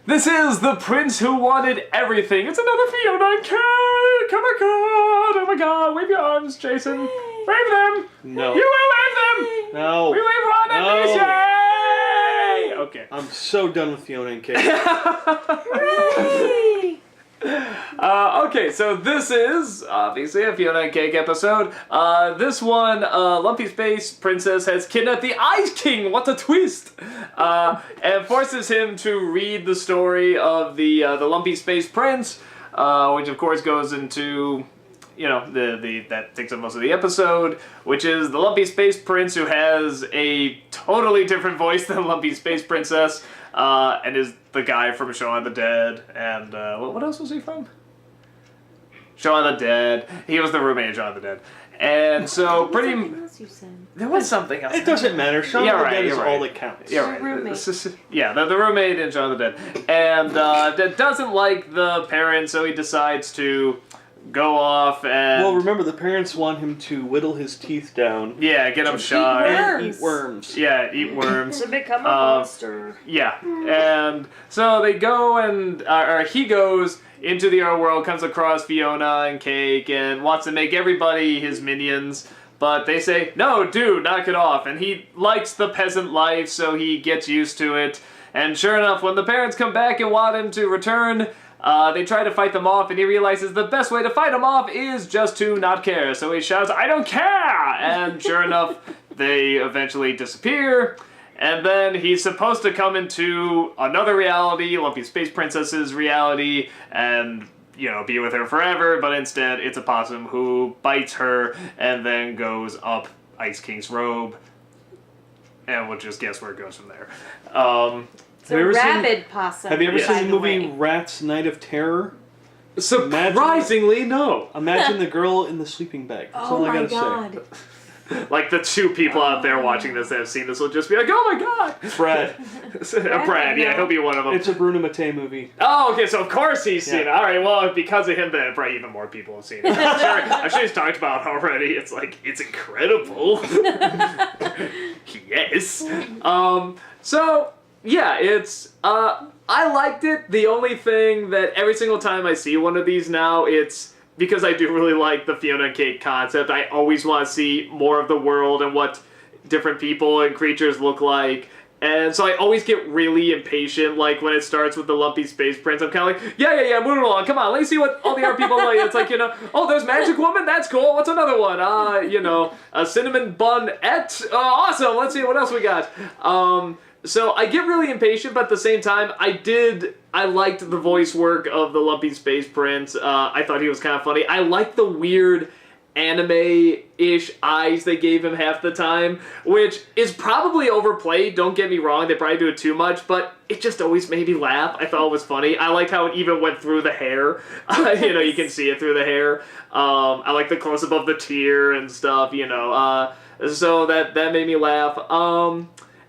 This is the Prince Who Wanted Everything. It's another Fiona and Cake! Oh my god! Oh my god! Wave your arms, Jason. Wave them! No. You will wave them! No. We wave Ron and No. these, yay! Okay. I'm so done with Fiona and Cake. Hooray! Okay, so this is obviously a Fiona and Cake episode. This one, Lumpy Space Princess has kidnapped the Ice King. What a twist! And forces him to read the story of the Lumpy Space Prince, which of course goes into, you know, that takes up most of the episode, which is the Lumpy Space Prince who has a totally different voice than Lumpy Space Princess, and is the guy from Shaun of the Dead, and what else was he from? Shaun of the Dead. He was the roommate of Shaun of the Dead. And so pretty... Something else you said. There was something else. It doesn't matter. Shaun of the Dead is all that counts. Yeah, right. Roommate. The roommate in Shaun of the Dead. And that doesn't like the parents, so he decides to go off and... Well, remember, the parents want him to whittle his teeth down. Yeah, get him shot. And eat worms. Yeah, eat worms. To become a monster. Yeah, and so they go and, or he goes into the art world, comes across Fiona and Cake, and wants to make everybody his minions, but they say, no, dude, knock it off, and he likes the peasant life, so he gets used to it, and sure enough, when the parents come back and want him to return, they try to fight them off, and he realizes the best way to fight them off is just to not care, so he shouts, I don't care, and sure enough, they eventually disappear. And then he's supposed to come into another reality, Lumpy Space Princess's reality, and, you know, be with her forever, but instead it's a possum who bites her and then goes up Ice King's robe. And we'll just guess where it goes from there. It's a rabid possum. Have you ever by seen the movie way. Rat's Night of Terror? Surprisingly, no. Imagine the girl in the sleeping bag. That's all I gotta say. Like, the two people out there watching this that have seen this will just be like, oh my god! Brad. Brad, yeah, he'll be one of them. It's a Bruno Mattei movie. Oh, okay, so of course he's seen it. Yeah. Alright, well, because of him, then probably even more people have seen it. I'm sure he's talked about it already. It's like, it's incredible. Yes. So, yeah, it's, I liked it. The only thing that every single time I see one of these now, it's because I do really like the Fiona and Cake concept. I always want to see more of the world and what different people and creatures look like. And so I always get really impatient, like, when it starts with the Lumpy Space Prince. I'm kind of like, yeah, moving along. Come on, let me see what all the other people like. It's like, you know, oh, there's Magic Woman? That's cool. What's another one? You know, a Cinnamon Bun-ette? Awesome. Let's see what else we got. So I get really impatient, but at the same time, I liked the voice work of the Lumpy Space Prince. I thought he was kind of funny. I liked the weird anime-ish eyes they gave him half the time, which is probably overplayed, don't get me wrong, they probably do it too much, but it just always made me laugh. I thought it was funny. I liked how it even went through the hair. You know, you can see it through the hair. I like the close-up of the tear and stuff, you know. So that made me laugh.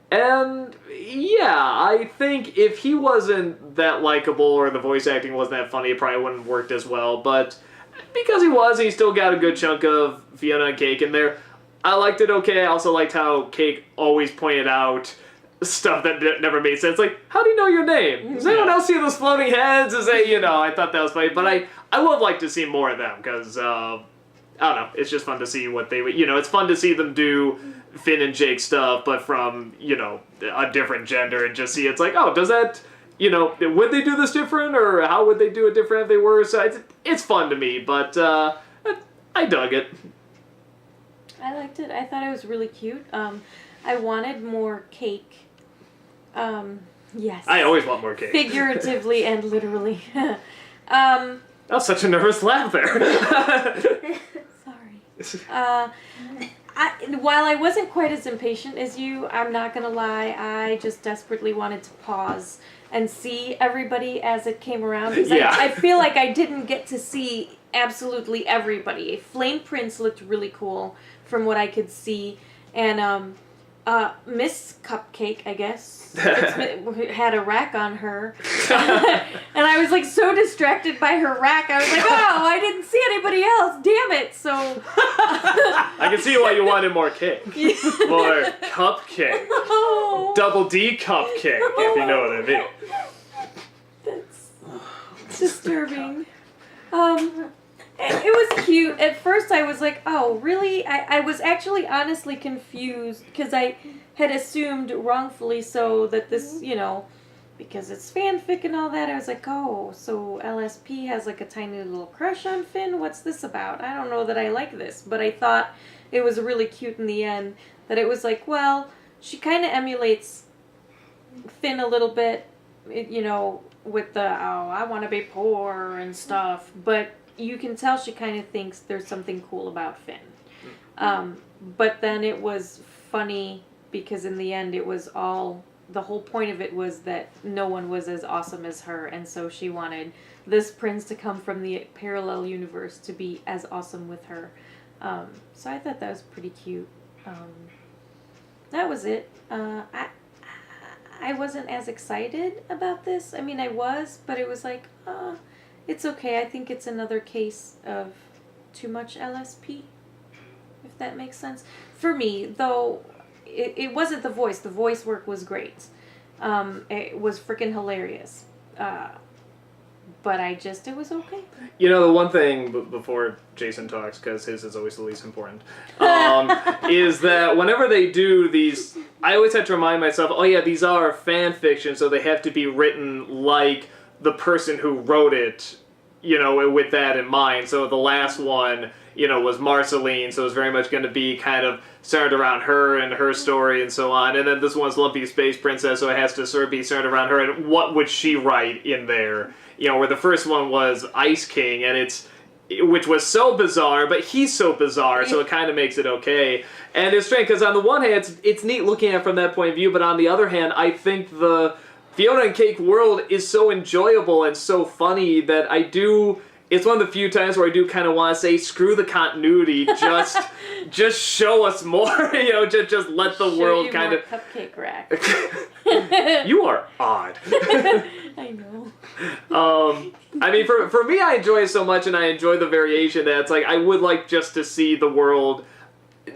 And yeah, I think if he wasn't that likable or the voice acting wasn't that funny, it probably wouldn't have worked as well. But because he still got a good chunk of Fiona and Cake in there. I liked it okay. I also liked how Cake always pointed out stuff that never made sense. Like, how do you know your name? Does anyone else see those floating heads? Is that, you know, I thought that was funny. But I would like to see more of them because, I don't know, it's just fun to see what they would, you know, it's fun to see them do Finn and Jake stuff, but from, you know, a different gender, and just see it's like, oh, does that, you know, would they do this different, or how would they do it different if they were? So it's fun to me, but I dug it. I liked it. I thought it was really cute. I wanted more Cake. Yes. I always want more Cake. Figuratively and literally. That was such a nervous laugh there. Sorry. While I wasn't quite as impatient as you, I'm not gonna lie, I just desperately wanted to pause and see everybody as it came around. Because I feel like I didn't get to see absolutely everybody. Flame Prince looked really cool from what I could see. And Miss Cupcake, I guess, had a rack on her. And I was like so distracted by her rack. I was like, oh, I didn't see anybody else. Damn it. So I can see why you wanted more cake. More cupcake. Oh. Double D cupcake, if you know what I mean. disturbing. It was cute. At first I was like, oh, really? I was actually honestly confused because I had assumed wrongfully so that this, because it's fanfic and all that, I was like, oh, so LSP has like a tiny little crush on Finn? What's this about? I don't know that I like this. But I thought it was really cute in the end that it was like, well, she kind of emulates Finn a little bit, with the, oh, I want to be poor and stuff. But you can tell she kind of thinks there's something cool about Finn. But then it was funny because in the end it was all, the whole point of it was that no one was as awesome as her, and so she wanted this prince to come from the parallel universe to be as awesome with her. So I thought that was pretty cute. That was it. I wasn't as excited about this. I mean, I was, but it was like, it's okay. I think it's another case of too much LSP, if that makes sense. For me, though, it wasn't the voice. The voice work was great. It was freaking hilarious. But it was okay. The one thing before Jason talks, because his is always the least important, is that whenever they do these, I always have to remind myself, oh yeah, these are fan fiction, so they have to be written like the person who wrote it, with that in mind. So the last one, was Marceline, so it was very much going to be kind of centered around her and her story and so on. And then this one's Lumpy Space Princess, so it has to sort of be centered around her and what would she write in there. Where the first one was Ice King, and which was so bizarre, but he's so bizarre, so it kind of makes it okay. And it's strange, because on the one hand, it's neat looking at it from that point of view, but on the other hand, I think the Fiona and Cake world is so enjoyable and so funny that it's one of the few times where I do kind of want to say, screw the continuity, just show us more, just let the world kind of... Cupcake rack. You are odd. I know. I mean, for me, I enjoy it so much, and I enjoy the variation that it's like, I would like just to see the world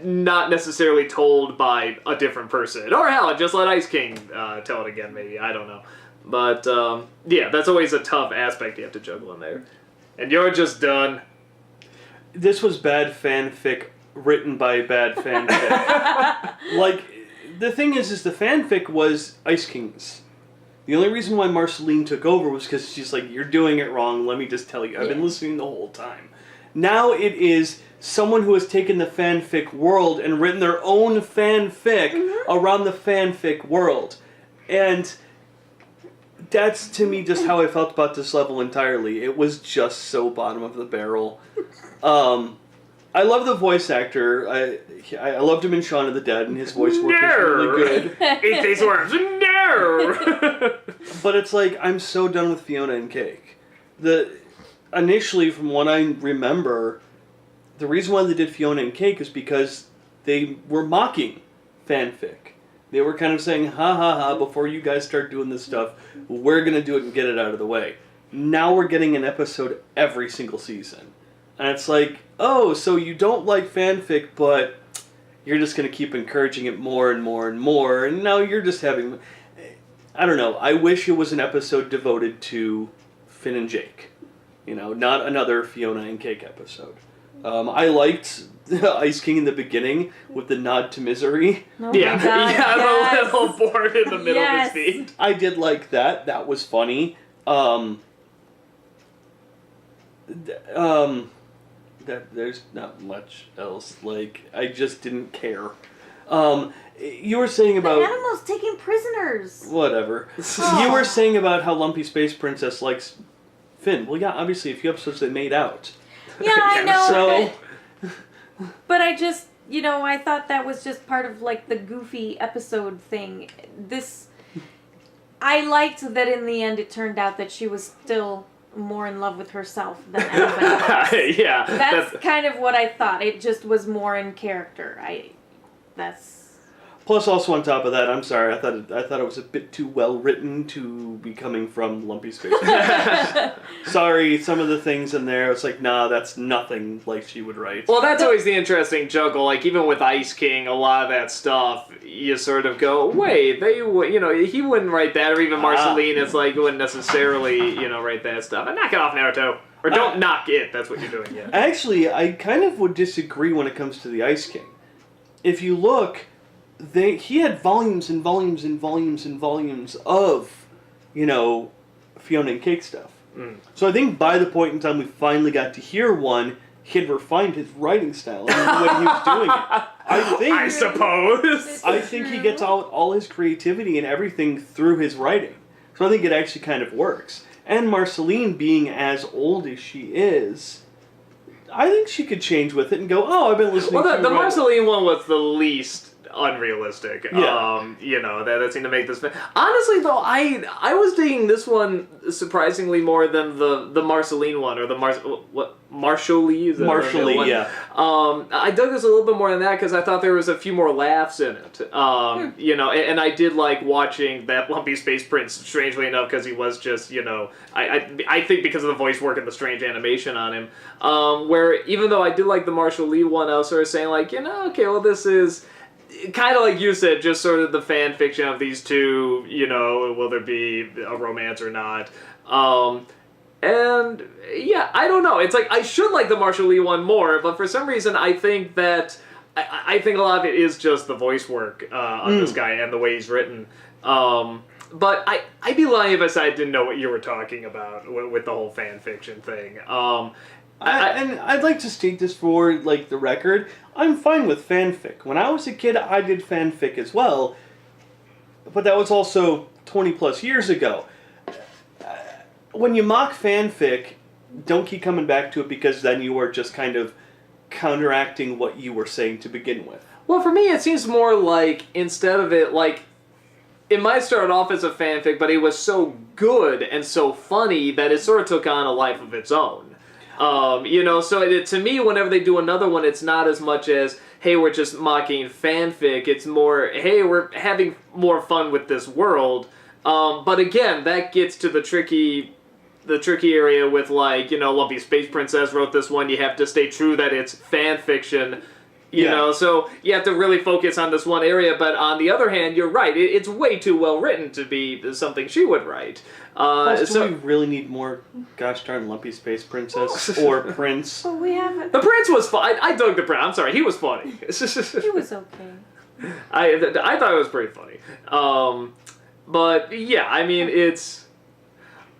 not necessarily told by a different person. Or hell, just let Ice King tell it again, maybe. I don't know. But, yeah, that's always a tough aspect you have to juggle in there. And you're just done. This was bad fanfic written by bad fanfic. Like, the thing is the fanfic was Ice King's. The only reason why Marceline took over was because she's like, you're doing it wrong, let me just tell you. I've been listening the whole time. Now it is someone who has taken the fanfic world and written their own fanfic around the fanfic world. And that's, to me, just how I felt about this level entirely. It was just so bottom of the barrel. I love the voice actor. I loved him in Shaun of the Dead, and his voice work was really good. Eat these worms. No! But it's like, I'm so done with Fiona and Cake. Initially, from what I remember, the reason why they did Fiona and Cake is because they were mocking fanfic. They were kind of saying, ha ha ha, before you guys start doing this stuff, we're going to do it and get it out of the way. Now we're getting an episode every single season. And it's like, oh, so you don't like fanfic, but you're just going to keep encouraging it more and more and more, and now you're just having... I don't know, I wish it was an episode devoted to Finn and Jake. Not another Fiona and Cake episode. I liked Ice King in the beginning with the nod to misery. Oh yeah, my God, yes. The little board in the middle of his feet. I did like that. That was funny. There's not much else. Like, I just didn't care. You were saying about... The animals taking prisoners! Whatever. You were saying about how Lumpy Space Princess likes Finn. Well, yeah, obviously, a few episodes they made out. Yeah, I know. So... But I just, I thought that was just part of, like, the goofy episode thing. I liked that in the end it turned out that she was still more in love with herself than anybody else. Yeah. That's kind of what I thought. It just was more in character. Plus, also on top of that, I'm sorry, I thought it was a bit too well written to be coming from Lumpy Space. Sorry, some of the things in there, it's like, nah, that's nothing like she would write. Well, that's always the interesting juggle. Like, even with Ice King, a lot of that stuff, you sort of go, wait, he wouldn't write that, or even Marceline, it's like, wouldn't necessarily, write that stuff. And knock it off, Naruto. Or don't knock it, that's what you're doing, yeah. Actually, I kind of would disagree when it comes to the Ice King. If you look, he had volumes and volumes and volumes and volumes of, Fiona and Cake stuff. Mm. So I think by the point in time we finally got to hear one, he had refined his writing style and the way he was doing it. I suppose. I think he gets all his creativity and everything through his writing. So I think it actually kind of works. And Marceline, being as old as she is, I think she could change with it and go, oh, I've been listening Well, to... the Marceline one was the least unrealistic. Yeah. That seemed to make this... Honestly, though, I was digging this one surprisingly more than the Marceline one, or the Marshall-Lee? Is that Marshall-Lee, one? yeah. I dug this a little bit more than that because I thought there was a few more laughs in it. And I did like watching that Lumpy Space Prince, strangely enough, because he was just, I think because of the voice work and the strange animation on him, where even though I did like the Marshall-Lee one, I was sort of saying like, okay, well, this is... kind of like you said, just sort of the fan fiction of these two, will there be a romance or not? And yeah, I don't know. It's like I should like the Marshall-Lee one more, but for some reason I think that I think a lot of it is just the voice work on this guy and the way he's written. But I'd be lying if I said I didn't know what you were talking about with the whole fan fiction thing. And I'd like to state this for the record. I'm fine with fanfic. When I was a kid, I did fanfic as well, but that was also 20 plus years ago. When you mock fanfic, don't keep coming back to it because then you are just kind of counteracting what you were saying to begin with. Well, for me, it seems more like instead of it it might start off as a fanfic, but it was so good and so funny that it sort of took on a life of its own. So to me, whenever they do another one, it's not as much as, hey, we're just mocking fanfic. It's more, hey, we're having more fun with this world. But again, that gets to the tricky area with Lumpy Space Princess wrote this one. You have to stay true that it's fan fiction. So you have to really focus on this one area, but on the other hand, you're right. It's way too well written to be something she would write. Plus, do we really need more gosh darn Lumpy Space Princess or Prince? Well, we have... The Prince was fun. I dug the Prince. I'm sorry, he was funny. He was okay. I thought it was pretty funny. But yeah, I mean, it's...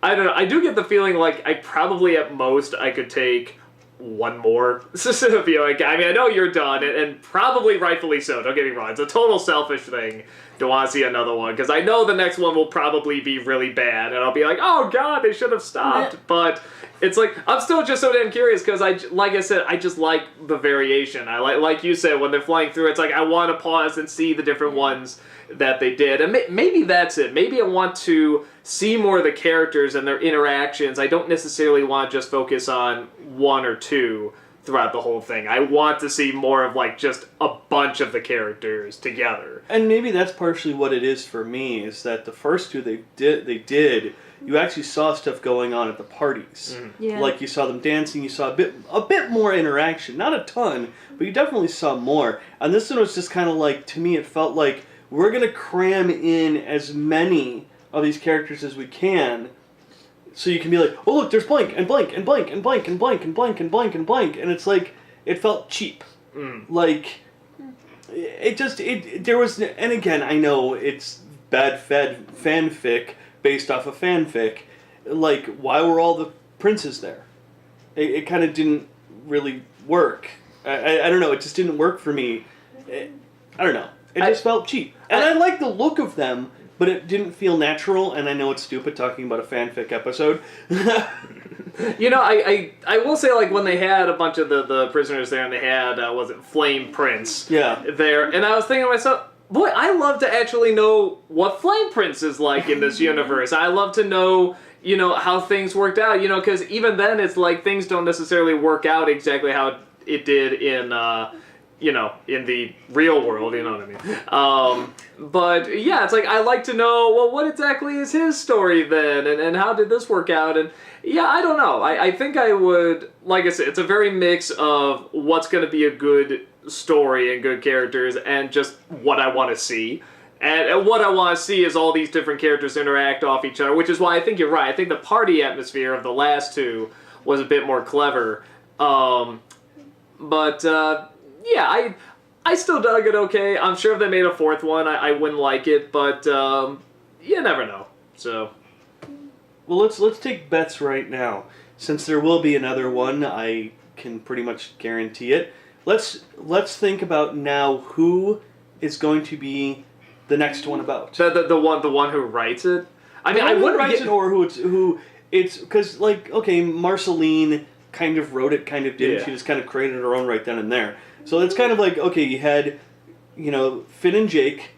I don't know. I do get the feeling like I probably at most I could take one more. I know you're done, and probably rightfully so, don't get me wrong. It's a total selfish thing to want to see another one, because I know the next one will probably be really bad, and I'll be like, oh god, they should have stopped. But it's like, I'm still just so damn curious, because like I said, I just like the variation. I like you said, when they're flying through, it's like, I want to pause and see the different ones that they did. And maybe that's it. Maybe I want to see more of the characters and their interactions. I don't necessarily want to just focus on one or two throughout the whole thing. I want to see more of just a bunch of the characters together. And maybe that's partially what it is for me, is that the first two they did you actually saw stuff going on at the parties. Yeah. Like you saw them dancing, you saw a bit more interaction. Not a ton, but you definitely saw more. And this one was just kind of to me it felt like we're going to cram in as many of these characters as we can, so you can be like, oh look, there's blank, and blank, and blank, and blank, and blank, and blank, and blank, and blank, and it's like, it felt cheap. There was, and again, I know it's bad fanfic based off of fanfic, why were all the princes there? It kind of didn't really work. I don't know, it just didn't work for me. I don't know. It just felt cheap. And I like the look of them, but it didn't feel natural, and I know it's stupid talking about a fanfic episode. I will say, when they had a bunch of the prisoners there, and they had, Flame Prince there, and I was thinking to myself, boy, I love to actually know what Flame Prince is like in this universe. I love to know, how things worked out, because even then it's things don't necessarily work out exactly how it did you know, in the real world, you know what I mean? But yeah, it's like, I like to know, well, what exactly is his story then, and how did this work out? And yeah, I don't know. I think I would, like I said, it's a very mix of what's going to be a good story and good characters, and just what I want to see. And what I want to see is all these different characters interact off each other, which is why I think you're right. I think the party atmosphere of the last two was a bit more clever. Yeah, I still dug it okay. I'm sure if they made a fourth one, I wouldn't like it, but you never know. So, Well, let's take bets right now. Since there will be another one, I can pretty much guarantee it. Let's think about now who is going to be the next one about. the one who writes it. I mean, I who wouldn't writes get, it or who it's because like okay, Marceline kind of wrote it, kind of didn't. Yeah. She just kind of created her own right then and there. So it's kind of like okay, you had Finn and Jake,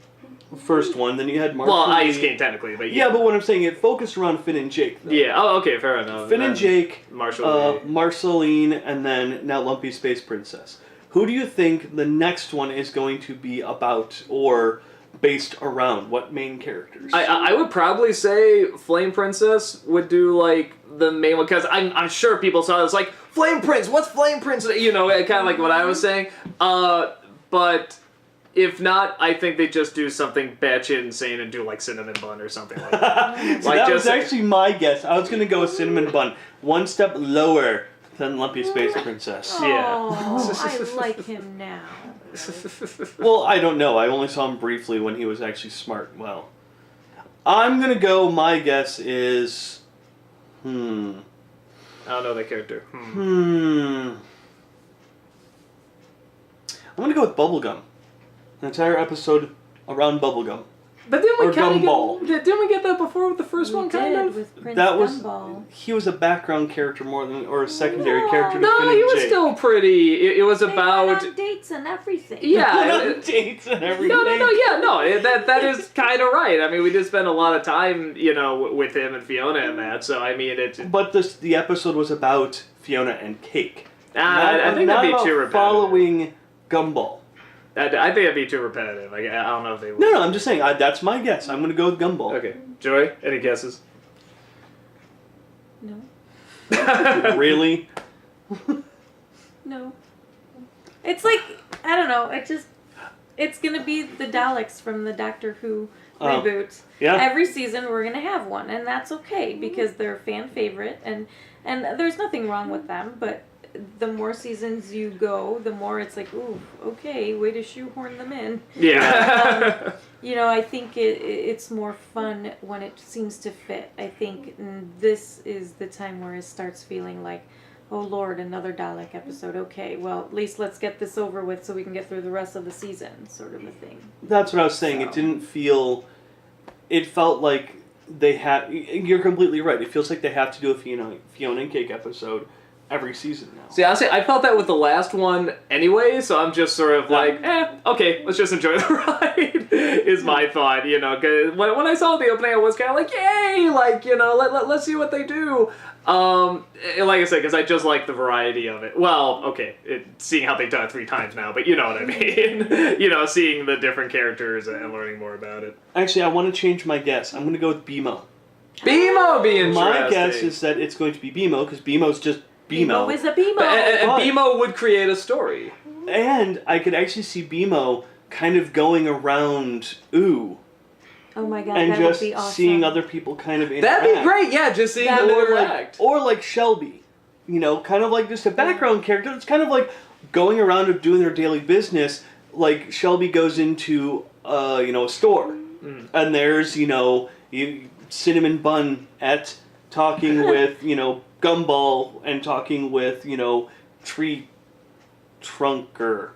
first one. Then you had Marceline. well, Ice King technically, but Yeah, but what I'm saying, it focused around Finn and Jake. Though. yeah. Oh, okay, fair enough. Finn and Jake, Marshall. Marceline, and then now Lumpy Space Princess. Who do you think the next one is going to be about or based around? What main characters? I would probably say Flame Princess would do like the main one, because I'm sure people saw this like Flame Prince. What's Flame Prince? You know, kind of like what I was saying. But if not, I think they just do something batshit insane and do like Cinnamon Bun or something like that. So like that just was actually my guess. I was going to go with Cinnamon Bun, one step lower than Lumpy Space Princess. Yeah. Oh, I like him now. Well, I don't know. I only saw him briefly when he was actually smart. Well, I'm going to go, my guess is... I don't know that character. I'm going to go with Bubblegum. An entire episode around Bubblegum. But didn't Or we kind Gumball. of didn't we get that before with the first one? Kind of. With Prince That was Gumball. he was a background character more than or a secondary character to No, Finn he and was Jake. still pretty. It was They about. went on dates and everything. Yeah. On dates and everything. No. That is kind of right. I mean, we did spend a lot of time, with him and Fiona and that. So I mean, it. But the episode was about Fiona and Cake. I think not that'd be about too repetitive. following Gumball. I think that'd be too repetitive. I don't know if they would. No, I'm just saying. that's my guess. I'm going to go with Gumball. Okay, Joy, any guesses? No. Really? No. It's like, I don't know, it's gonna be the Daleks from the Doctor Who reboot. Yeah. Every season we're gonna have one, and that's okay, because they're a fan favorite, and there's nothing wrong with them, but the more seasons you go, the more it's like, ooh, okay, way to shoehorn them in. Yeah. I think it's more fun when it seems to fit. I think this is the time where it starts feeling like, oh Lord, another Dalek episode. Okay, well, at least let's get this over with so we can get through the rest of the season, sort of a thing. That's what I was saying. So. It didn't feel... It felt like they had... You're completely right. It feels like they have to do a Fiona and Cake episode every season now. See, honestly, I felt that with the last one anyway, so I'm just sort of like, okay, let's just enjoy the ride, is my thought, 'cause when I saw the opening, I was kind of like, yay, let's see what they do. Like I said, because I just like the variety of it. Well, okay, seeing how they've done it 3 times now, but you know what I mean. Seeing the different characters and learning more about it. Actually, I want to change my guess. I'm going to go with BMO. BMO be interesting. My guess is that it's going to be BMO, because BMO's just BMO. BMO is a BMO. And But- BMO would create a story. And I could actually see BMO kind of going around Ooh, Oh my god, and that just would be awesome. seeing other people kind of interact. That'd be great, yeah, just seeing them interact. Or like Shelby, kind of like just a background character. It's kind of like going around and doing their daily business. Like Shelby goes into a store, and there's Cinnamon Bun at talking with Gumball and talking with Tree Trunker.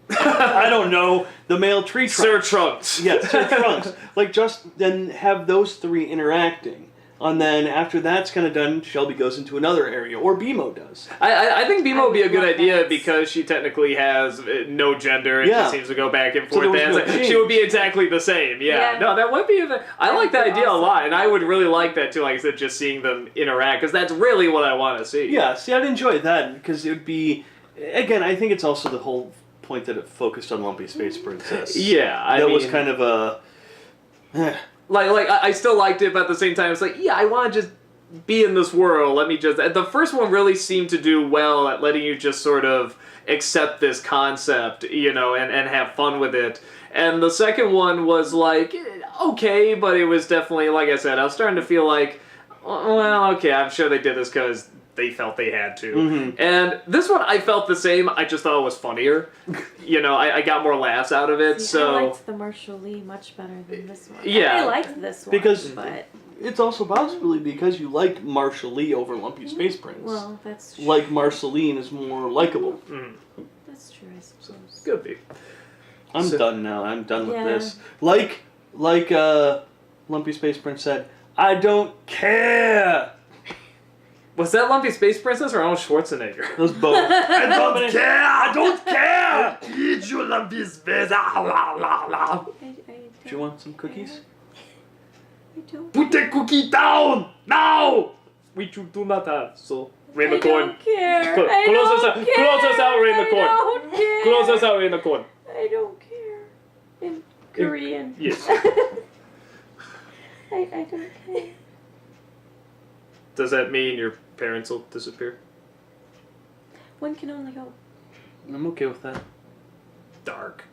I don't know, the male tree trunk. Sir Trunks. Yes, Sir Trunks. Like, just then have those 3 interacting. And then after that's kind of done, Shelby goes into another area, or BMO does. I think BMO would be a good love idea that. because she technically has no gender and Yeah. she seems to go back and So forth. there was and no she change. would be exactly the same. Yeah. Yeah. No, that would be. I like that be idea a awesome. lot, and I would really like that too. Like I said, just seeing them interact because that's really what I want to see. Yeah, see, I'd enjoy that, because it would be... Again, I think it's also the whole point that it focused on Lumpy Space Princess. Yeah, I that mean, was kind of a. like I still liked it, but at the same time, it's like, yeah, I want to just be in this world. Let me just. The first one really seemed to do well at letting you just sort of accept this concept, you know, and have fun with it. And the second one was like, okay, but it was definitely, like I said, I was starting to feel like, well, okay, I'm sure they did this because they felt they had to. Mhm. And this one, I felt the same. I just thought it was funnier. You know, I got more laughs out of it. See, So I liked the Marshall Lee much better than this one. Yeah. I liked this one Because- but It's also possibly because you liked Marshall Lee over Lumpy Space Prince. well, that's true. Like Marceline is more likable. That's true, I suppose. could be. I'm So- done now. I'm done with Yeah. this. Like Lumpy Space Prince said, I don't care. Was that Lumpy Space Princess or Arnold Schwarzenegger? Those both. I don't care. I don't care. Eat you, Lumpy Space. Do you want some cookies? I don't. Put the cookie down now. Which you do not have. So rain the I corn. don't care. Close I us don't out. care. Close us out, Rain the I Corn. don't care. Close us out, rain the corn. I don't care. In Korean. Yes. I don't care. Does that mean your parents will disappear? One can only hope. I'm okay with that. Dark.